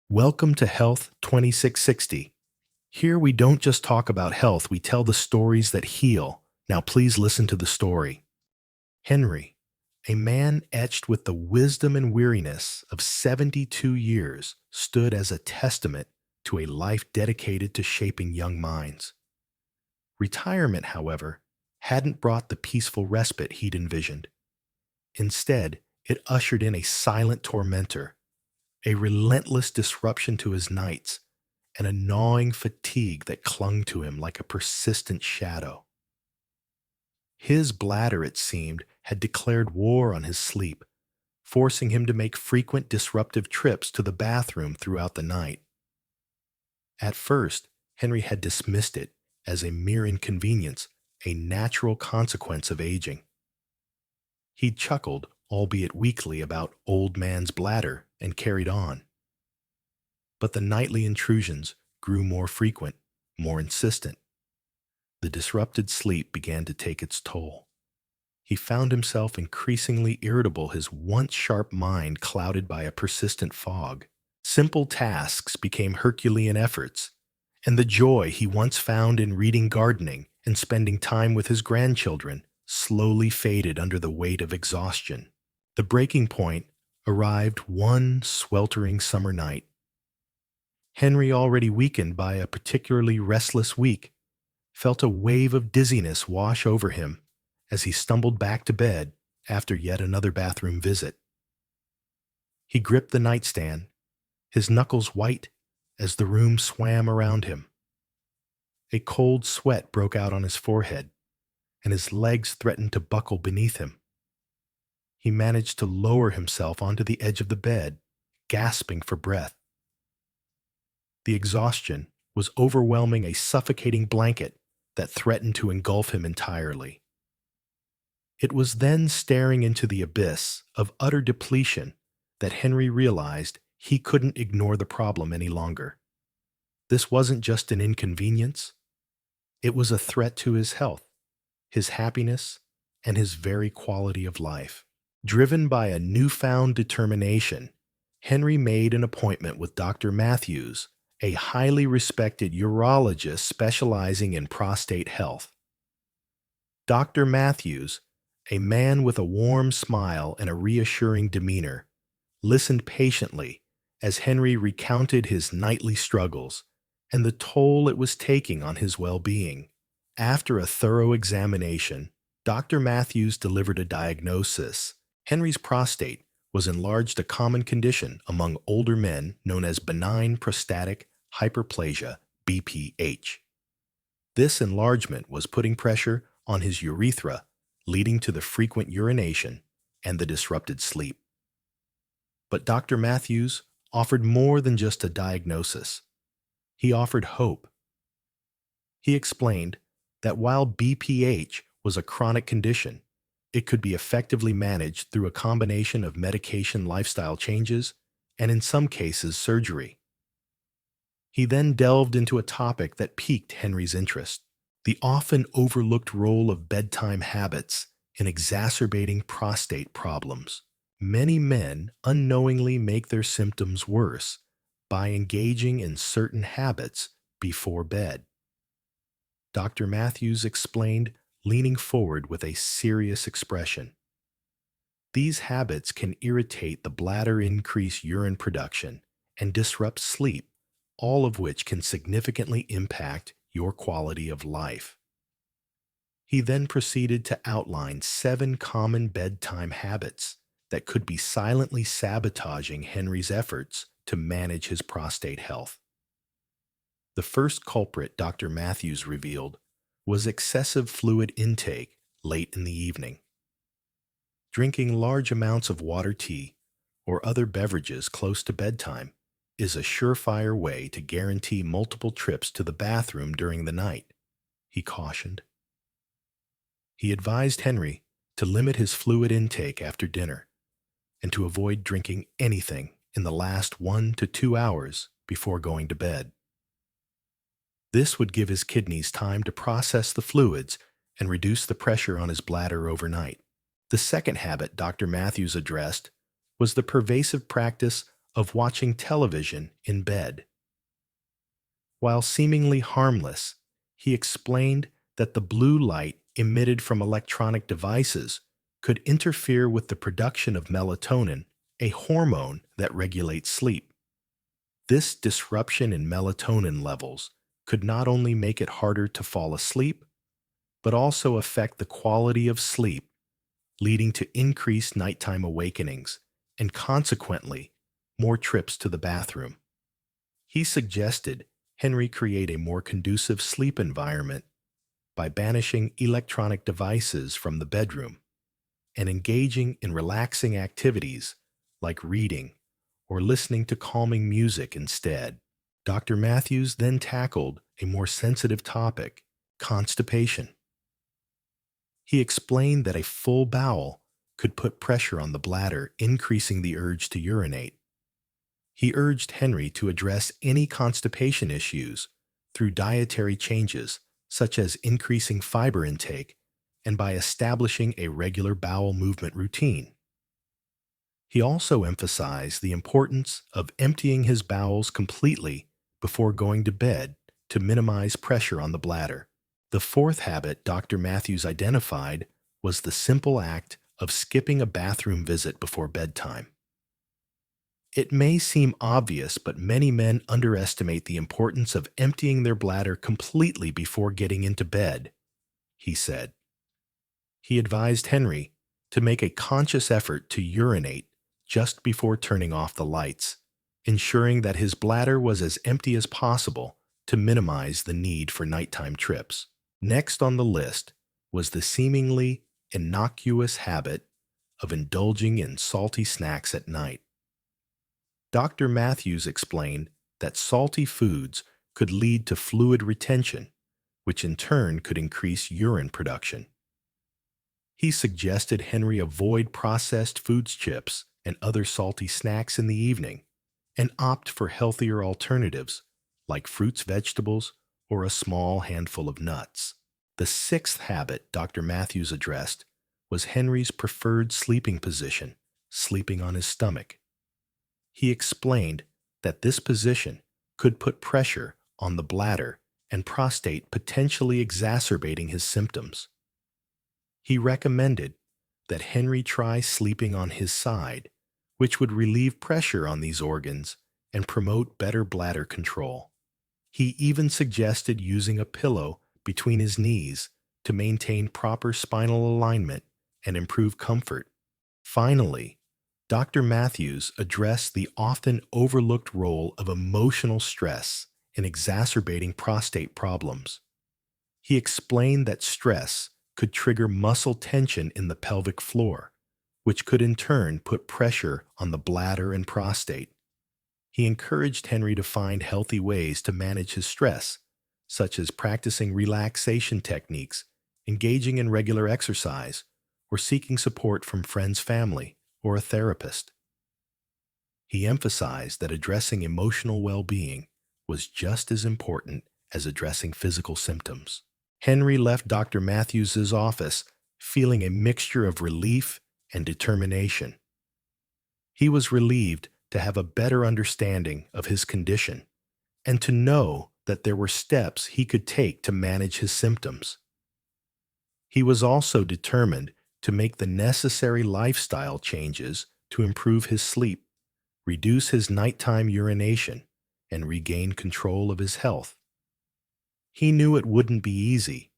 Welcome to Health 2660. Here we don't just talk about health, we tell the stories that heal. Now please listen to the story. Henry, a man etched with the wisdom and weariness of 72 years, stood as a testament to a life dedicated to shaping young minds. Retirement, however, hadn't brought the peaceful respite he'd envisioned. Instead, it ushered in a silent tormentor, a relentless disruption to his nights, and a gnawing fatigue that clung to him like a persistent shadow. His bladder, it seemed, had declared war on his sleep, forcing him to make frequent disruptive trips to the bathroom throughout the night. At first, Henry had dismissed it as a mere inconvenience, a natural consequence of aging. He'd chuckled, albeit weakly, about old man's bladder and carried on. But the nightly intrusions grew more frequent, more insistent. The disrupted sleep began to take its toll. He found himself increasingly irritable, his once sharp mind clouded by a persistent fog. Simple tasks became Herculean efforts, and the joy he once found in reading, gardening, and spending time with his grandchildren slowly faded under the weight of exhaustion. The breaking point arrived one sweltering summer night. Henry, already weakened by a particularly restless week, felt a wave of dizziness wash over him as he stumbled back to bed after yet another bathroom visit. He gripped the nightstand, his knuckles white as the room swam around him. A cold sweat broke out on his forehead, and his legs threatened to buckle beneath him. He managed to lower himself onto the edge of the bed, gasping for breath. The exhaustion was overwhelming, a suffocating blanket that threatened to engulf him entirely. It was then staring into the abyss of utter depletion that Henry realized he couldn't ignore the problem any longer. This wasn't just an inconvenience. It was a threat to his health, his happiness, and his very quality of life. Driven by a newfound determination, Henry made an appointment with Dr. Matthews, a highly respected urologist specializing in prostate health. Dr. Matthews, a man with a warm smile and a reassuring demeanor, listened patiently as Henry recounted his nightly struggles and the toll it was taking on his well-being. After a thorough examination, Dr. Matthews delivered a diagnosis. Henry's prostate was enlarged, a common condition among older men known as benign prostatic hyperplasia, BPH. This enlargement was putting pressure on his urethra, leading to the frequent urination and the disrupted sleep. But Dr. Matthews offered more than just a diagnosis. He offered hope. He explained that while BPH was a chronic condition, it could be effectively managed through a combination of medication, lifestyle changes, and in some cases, surgery. He then delved into a topic that piqued Henry's interest: the often overlooked role of bedtime habits in exacerbating prostate problems. Many men unknowingly make their symptoms worse by engaging in certain habits before bed. Dr. Matthews explained, leaning forward with a serious expression. These habits can irritate the bladder, increase urine production, and disrupt sleep, all of which can significantly impact your quality of life. He then proceeded to outline 7 common bedtime habits that could be silently sabotaging Henry's efforts to manage his prostate health. The first culprit Dr. Matthews revealed was excessive fluid intake late in the evening. Drinking large amounts of water, tea, or other beverages close to bedtime is a surefire way to guarantee multiple trips to the bathroom during the night, he cautioned. He advised Henry to limit his fluid intake after dinner and to avoid drinking anything in the last 1 to 2 hours before going to bed. This would give his kidneys time to process the fluids and reduce the pressure on his bladder overnight. The second habit Dr. Matthews addressed was the pervasive practice of watching television in bed. While seemingly harmless, he explained that the blue light emitted from electronic devices could interfere with the production of melatonin, a hormone that regulates sleep. This disruption in melatonin levels could not only make it harder to fall asleep, but also affect the quality of sleep, leading to increased nighttime awakenings and consequently more trips to the bathroom. He suggested Henry create a more conducive sleep environment by banishing electronic devices from the bedroom and engaging in relaxing activities like reading or listening to calming music instead. Dr. Matthews then tackled a more sensitive topic, constipation. He explained that a full bowel could put pressure on the bladder, increasing the urge to urinate. He urged Henry to address any constipation issues through dietary changes, such as increasing fiber intake and by establishing a regular bowel movement routine. He also emphasized the importance of emptying his bowels completely before going to bed to minimize pressure on the bladder. The fourth habit Dr. Matthews identified was the simple act of skipping a bathroom visit before bedtime. It may seem obvious, but many men underestimate the importance of emptying their bladder completely before getting into bed, he said. He advised Henry to make a conscious effort to urinate just before turning off the lights, ensuring that his bladder was as empty as possible to minimize the need for nighttime trips. Next on the list was the seemingly innocuous habit of indulging in salty snacks at night. Dr. Matthews explained that salty foods could lead to fluid retention, which in turn could increase urine production. He suggested Henry avoid processed foods, chips, and other salty snacks in the evening, and opt for healthier alternatives like fruits, vegetables, or a small handful of nuts. The sixth habit Dr. Matthews addressed was Henry's preferred sleeping position, sleeping on his stomach. He explained that this position could put pressure on the bladder and prostate, potentially exacerbating his symptoms. He recommended that Henry try sleeping on his side, which would relieve pressure on these organs and promote better bladder control. He even suggested using a pillow between his knees to maintain proper spinal alignment and improve comfort. Finally, Dr. Matthews addressed the often overlooked role of emotional stress in exacerbating prostate problems. He explained that stress could trigger muscle tension in the pelvic floor, which could in turn put pressure on the bladder and prostate. He encouraged Henry to find healthy ways to manage his stress, such as practicing relaxation techniques, engaging in regular exercise, or seeking support from friends, family, or a therapist. He emphasized that addressing emotional well-being was just as important as addressing physical symptoms. Henry left Dr. Matthews' office feeling a mixture of relief and determination. He was relieved to have a better understanding of his condition and to know that there were steps he could take to manage his symptoms. He was also determined to make the necessary lifestyle changes to improve his sleep, reduce his nighttime urination, and regain control of his health. He knew it wouldn't be easy,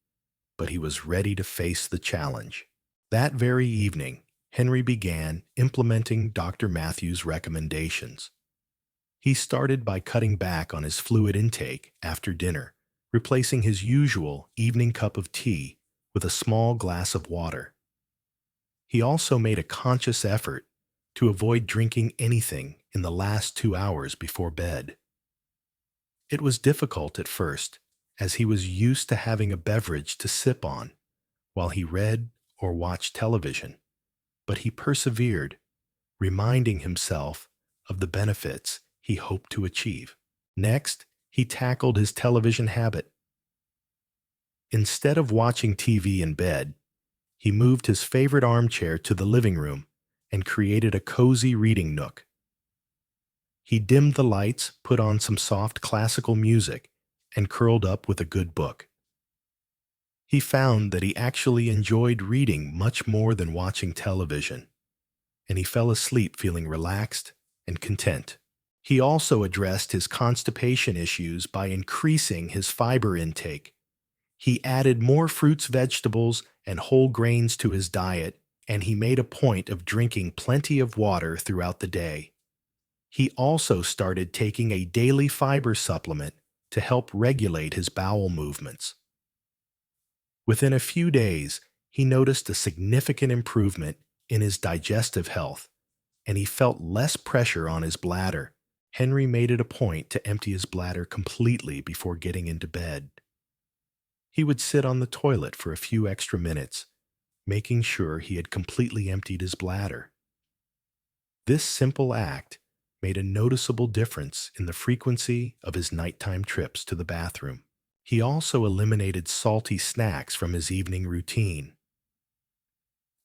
but he was ready to face the challenge. That very evening, Henry began implementing Dr. Matthews' recommendations. He started by cutting back on his fluid intake after dinner, replacing his usual evening cup of tea with a small glass of water. He also made a conscious effort to avoid drinking anything in the last 2 hours before bed. It was difficult at first, as he was used to having a beverage to sip on while he read or watched television, but he persevered, reminding himself of the benefits he hoped to achieve. Next, he tackled his television habit. Instead of watching TV in bed, he moved his favorite armchair to the living room and created a cozy reading nook. He dimmed the lights, put on some soft classical music, and curled up with a good book. He found that he actually enjoyed reading much more than watching television, and he fell asleep feeling relaxed and content. He also addressed his constipation issues by increasing his fiber intake. He added more fruits, vegetables, and whole grains to his diet, and he made a point of drinking plenty of water throughout the day. He also started taking a daily fiber supplement to help regulate his bowel movements. Within a few days, he noticed a significant improvement in his digestive health, and he felt less pressure on his bladder. Henry made it a point to empty his bladder completely before getting into bed. He would sit on the toilet for a few extra minutes, making sure he had completely emptied his bladder. This simple act made a noticeable difference in the frequency of his nighttime trips to the bathroom. He also eliminated salty snacks from his evening routine.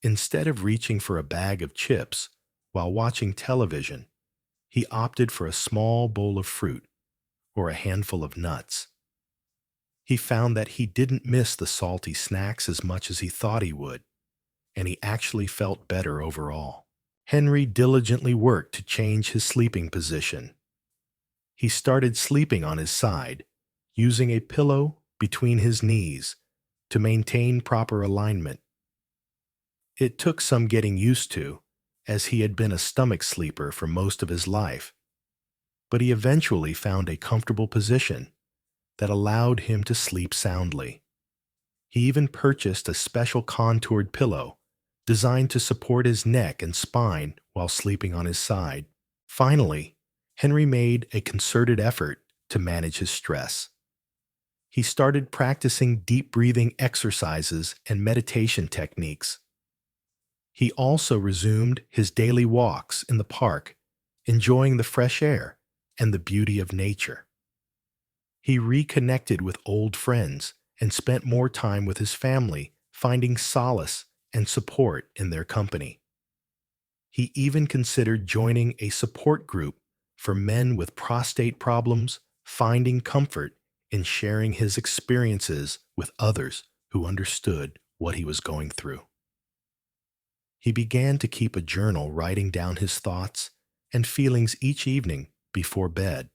Instead of reaching for a bag of chips while watching television, he opted for a small bowl of fruit or a handful of nuts. He found that he didn't miss the salty snacks as much as he thought he would, and he actually felt better overall. Henry diligently worked to change his sleeping position. He started sleeping on his side, using a pillow between his knees to maintain proper alignment. It took some getting used to, as he had been a stomach sleeper for most of his life, but he eventually found a comfortable position that allowed him to sleep soundly. He even purchased a special contoured pillow designed to support his neck and spine while sleeping on his side. Finally, Henry made a concerted effort to manage his stress. He started practicing deep breathing exercises and meditation techniques. He also resumed his daily walks in the park, enjoying the fresh air and the beauty of nature. He reconnected with old friends and spent more time with his family, finding solace and support in their company. He even considered joining a support group for men with prostate problems, finding comfort in sharing his experiences with others who understood what he was going through. He began to keep a journal, writing down his thoughts and feelings each evening before bed,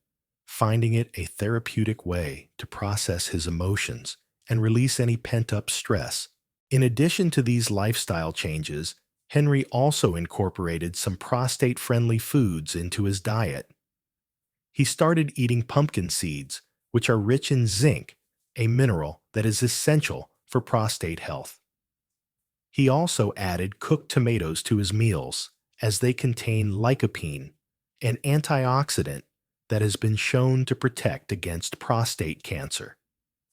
finding it a therapeutic way to process his emotions and release any pent-up stress. In addition to these lifestyle changes, Henry also incorporated some prostate-friendly foods into his diet. He started eating pumpkin seeds, which are rich in zinc, a mineral that is essential for prostate health. He also added cooked tomatoes to his meals, as they contain lycopene, an antioxidant that has been shown to protect against prostate cancer.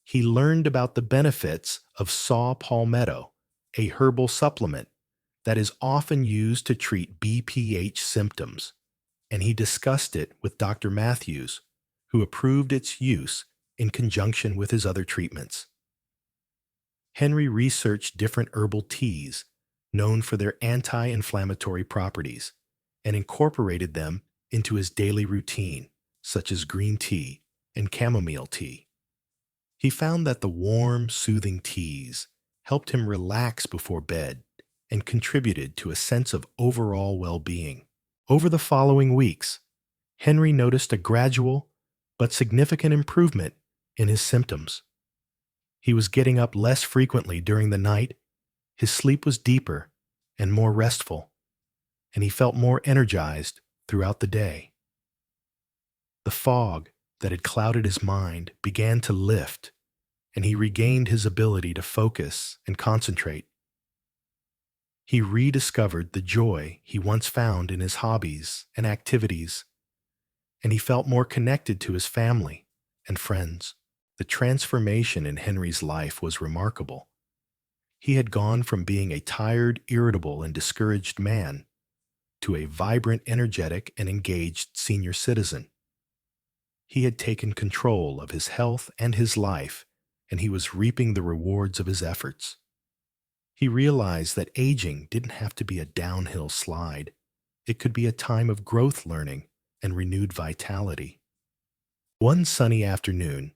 He learned about the benefits of saw palmetto, a herbal supplement that is often used to treat BPH symptoms, and he discussed it with Dr. Matthews, who approved its use in conjunction with his other treatments. Henry researched different herbal teas known for their anti-inflammatory properties and incorporated them into his daily routine, such as green tea and chamomile tea. He found that the warm, soothing teas helped him relax before bed and contributed to a sense of overall well-being. Over the following weeks, Henry noticed a gradual but significant improvement in his symptoms. He was getting up less frequently during the night, his sleep was deeper and more restful, and he felt more energized throughout the day. The fog that had clouded his mind began to lift, and he regained his ability to focus and concentrate. He rediscovered the joy he once found in his hobbies and activities, and he felt more connected to his family and friends. The transformation in Henry's life was remarkable. He had gone from being a tired, irritable, and discouraged man to a vibrant, energetic, and engaged senior citizen. He had taken control of his health and his life, and he was reaping the rewards of his efforts. He realized that aging didn't have to be a downhill slide. It could be a time of growth, learning, and renewed vitality. One sunny afternoon,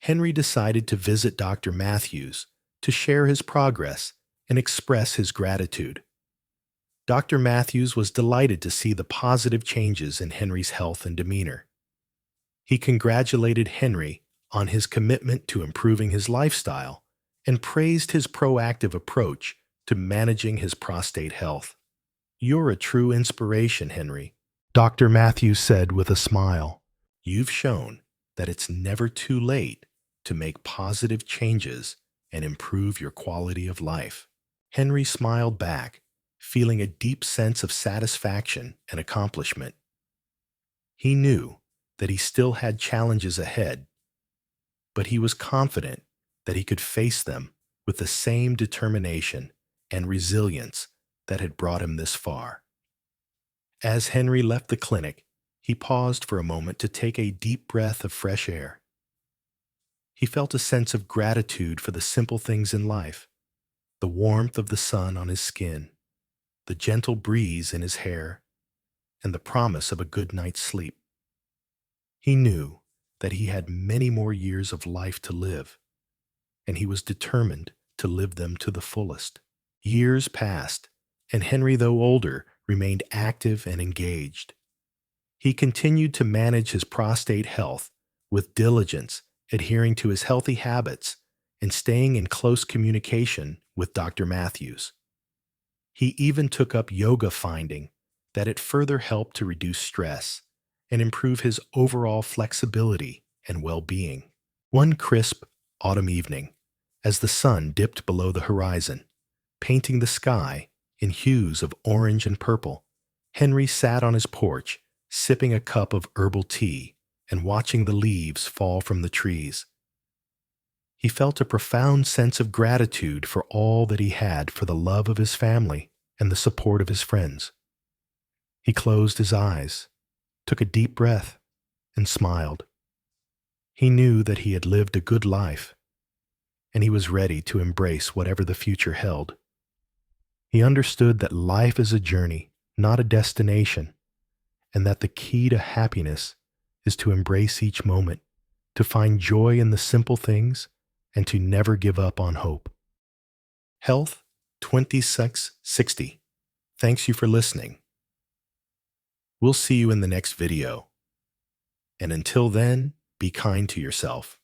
Henry decided to visit Dr. Matthews to share his progress and express his gratitude. Dr. Matthews was delighted to see the positive changes in Henry's health and demeanor. He congratulated Henry on his commitment to improving his lifestyle and praised his proactive approach to managing his prostate health. "You're a true inspiration, Henry," Dr. Matthews said with a smile. "You've shown that it's never too late to make positive changes and improve your quality of life." Henry smiled back, feeling a deep sense of satisfaction and accomplishment. He knew that he still had challenges ahead, but he was confident that he could face them with the same determination and resilience that had brought him this far. As Henry left the clinic, he paused for a moment to take a deep breath of fresh air. He felt a sense of gratitude for the simple things in life: the warmth of the sun on his skin, the gentle breeze in his hair, and the promise of a good night's sleep. He knew that he had many more years of life to live, and he was determined to live them to the fullest. Years passed, and Henry, though older, remained active and engaged. He continued to manage his prostate health with diligence, adhering to his healthy habits and staying in close communication with Dr. Matthews. He even took up yoga, finding that it further helped to reduce stress and improve his overall flexibility and well-being. One crisp autumn evening, as the sun dipped below the horizon, painting the sky in hues of orange and purple, Henry sat on his porch, sipping a cup of herbal tea and watching the leaves fall from the trees. He felt a profound sense of gratitude for all that he had, for the love of his family and the support of his friends. He closed his eyes, took a deep breath, and smiled. He knew that he had lived a good life, and he was ready to embrace whatever the future held. He understood that life is a journey, not a destination, and that the key to happiness is to embrace each moment, to find joy in the simple things, and to never give up on hope. Health 2660. Thanks you for listening. We'll see you in the next video. And until then, be kind to yourself.